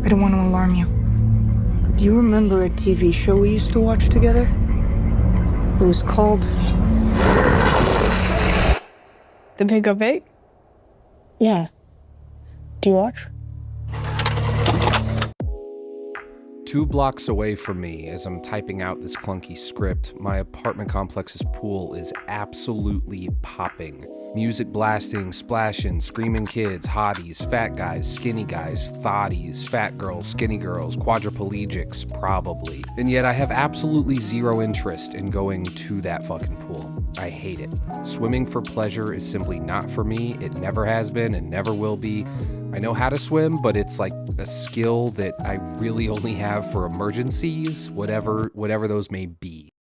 I don't want to alarm you. Do you remember a TV show we used to watch together? It was called... The Big O Big? Yeah. Do you watch? 2 blocks away from me, as I'm typing out this clunky script, my apartment complex's pool is absolutely popping. Music blasting, splashing, screaming kids, hotties, fat guys, skinny guys, thotties, fat girls, skinny girls, quadriplegics, probably. And yet I have absolutely zero interest in going to that fucking pool. I hate it. Swimming for pleasure is simply not for me. It never has been and never will be. I know how to swim, but it's like a skill that I really only have for emergencies, whatever those may be.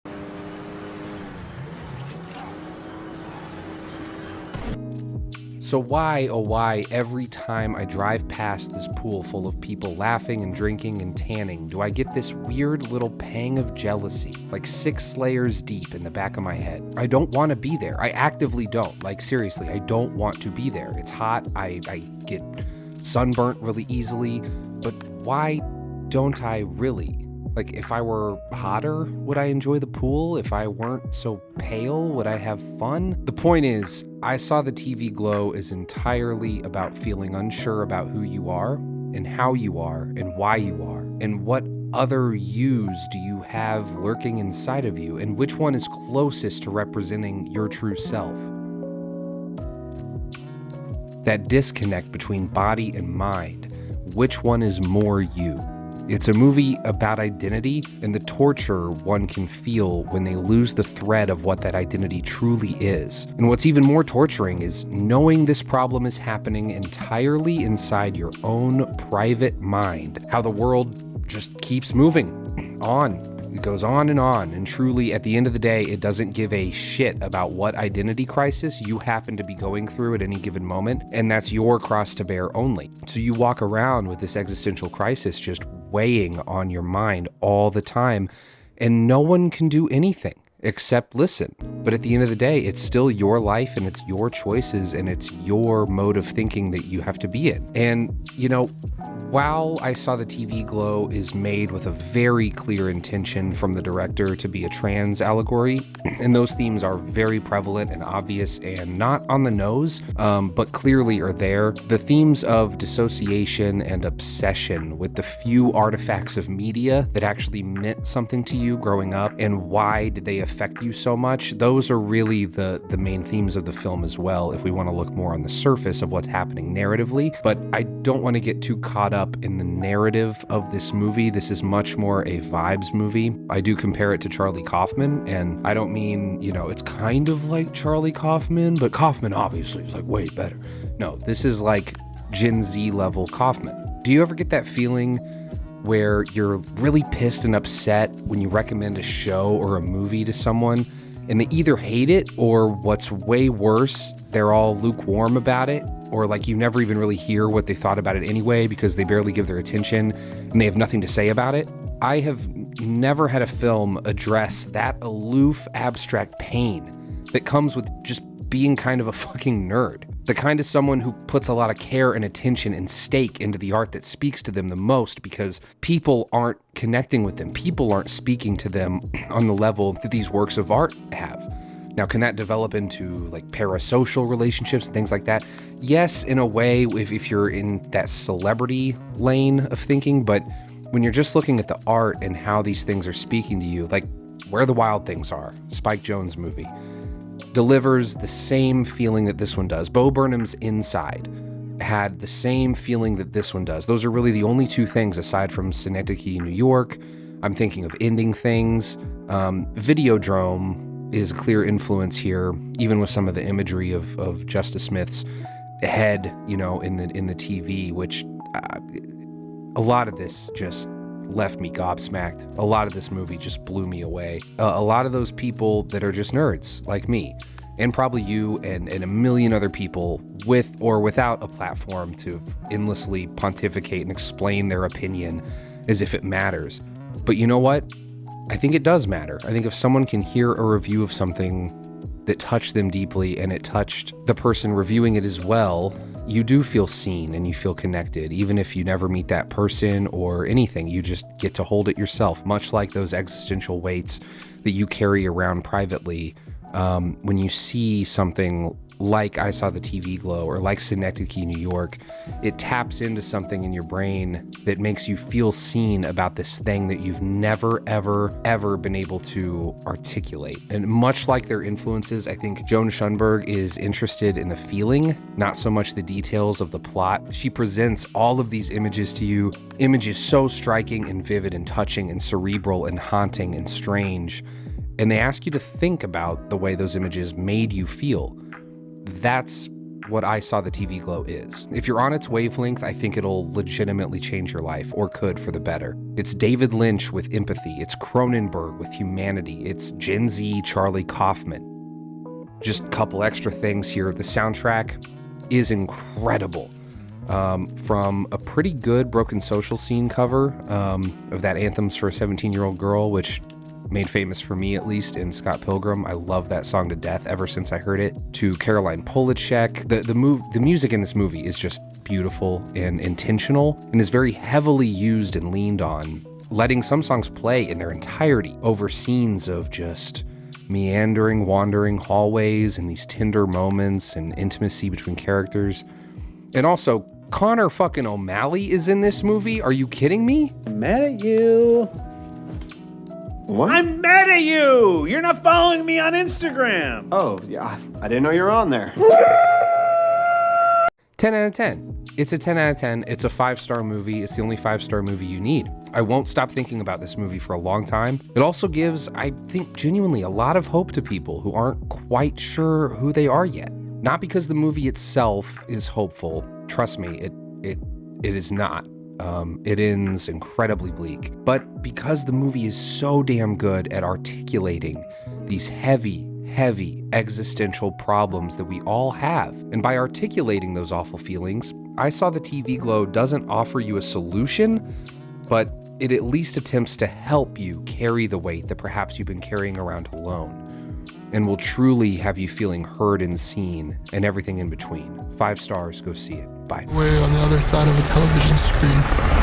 So why, oh why, every time I drive past this pool full of people laughing and drinking and tanning, do I get this weird little pang of jealousy, like 6 layers deep in the back of my head? I don't want to be there. I actively don't. Like, seriously, I don't want to be there. It's hot. I get sunburnt really easily, but why don't I really? Like, if I were hotter, would I enjoy the pool? If I weren't so pale, would I have fun? The point is, I saw the TV glow as entirely about feeling unsure about who you are, and how you are, and why you are, and what other yous do you have lurking inside of you, and which one is closest to representing your true self. That disconnect between body and mind, which one is more you? It's a movie about identity and the torture one can feel when they lose the thread of what that identity truly is. And what's even more torturing is knowing this problem is happening entirely inside your own private mind. How the world just keeps moving on. It goes on, and truly, at the end of the day, it doesn't give a shit about what identity crisis you happen to be going through at any given moment, and that's your cross to bear only. So you walk around with this existential crisis just weighing on your mind all the time, and no one can do anything except listen. But at the end of the day, it's still your life, and it's your choices, and it's your mode of thinking that you have to be in. And, you know, while I Saw the TV Glow is made with a very clear intention from the director to be a trans allegory, and those themes are very prevalent and obvious and not on the nose, but clearly are there, the themes of dissociation and obsession with the few artifacts of media that actually meant something to you growing up, and why did they affect you so much, those are really the main themes of the film as well, if we want to look more on the surface of what's happening narratively. But I don't want to get too caught up in the narrative of this movie. This is much more a vibes movie. I do compare it to Charlie Kaufman, and I don't mean, you know, it's kind of like Charlie Kaufman, but Kaufman obviously is like way better. No, this is like Gen Z level Kaufman. Do you ever get that feeling where you're really pissed and upset when you recommend a show or a movie to someone, and they either hate it, or what's way worse, they're all lukewarm about it, or like you never even really hear what they thought about it anyway because they barely give their attention and they have nothing to say about it? I have never had a film address that aloof, abstract pain that comes with just being kind of a fucking nerd. The kind of someone who puts a lot of care and attention and stake into the art that speaks to them the most, because people aren't connecting with them. People aren't speaking to them on the level that these works of art have. Now, can that develop into like parasocial relationships and things like that? Yes, in a way, if you're in that celebrity lane of thinking, but when you're just looking at the art and how these things are speaking to you, like Where the Wild Things Are, Spike Jonze movie, delivers the same feeling that this one does. Bo Burnham's Inside had the same feeling that this one does. Those are really the only two things aside from Synecdoche, New York. I'm thinking of Ending Things. Videodrome is a clear influence here, even with some of the imagery of Justice Smith's head, you know, in the TV, which a lot of this just left me gobsmacked. A lot of this movie just blew me away. A lot of those people that are just nerds like me, and probably you and a million other people with or without a platform to endlessly pontificate and explain their opinion as if it matters. But you know what? I think it does matter. I think if someone can hear a review of something that touched them deeply and it touched the person reviewing it as well, you do feel seen and you feel connected, even if you never meet that person or anything. You just get to hold it yourself, much like those existential weights that you carry around privately. When you see something like I Saw the TV Glow or like Synecdoche, New York, it taps into something in your brain that makes you feel seen about this thing that you've never, ever, ever been able to articulate. And much like their influences, I think Joan Schoenberg is interested in the feeling, not so much the details of the plot. She presents all of these images to you, images so striking and vivid and touching and cerebral and haunting and strange. And they ask you to think about the way those images made you feel. That's what I Saw the TV Glow is. If you're on its wavelength, I think it'll legitimately change your life, or could for the better. It's David Lynch with empathy. It's Cronenberg with humanity. It's Gen Z Charlie Kaufman. Just a couple extra things here. The soundtrack is incredible. From a pretty good Broken Social Scene cover of that Anthems for a 17-Year-Old Girl, which made famous for me, at least, in Scott Pilgrim. I love that song to death ever since I heard it. To Caroline Polachek. The music in this movie is just beautiful and intentional and is very heavily used and leaned on, letting some songs play in their entirety over scenes of just meandering, wandering hallways and these tender moments and intimacy between characters. And also, Connor fucking O'Malley is in this movie. Are you kidding me? I'm mad at you. What? I'm mad at you! You're not following me on Instagram! Oh, yeah. I didn't know you were on there. 10 out of 10. It's a 10 out of 10. It's a 5-star movie. It's the only 5-star movie you need. I won't stop thinking about this movie for a long time. It also gives, I think, genuinely a lot of hope to people who aren't quite sure who they are yet. Not because the movie itself is hopeful. Trust me, it is not. It ends incredibly bleak, but because the movie is so damn good at articulating these heavy existential problems that we all have, and by articulating those awful feelings, I Saw the TV Glow doesn't offer you a solution, but it at least attempts to help you carry the weight that perhaps you've been carrying around alone, and will truly have you feeling heard and seen, and everything in between. 5 stars, go see it. Bye. Way on the other side of a television screen.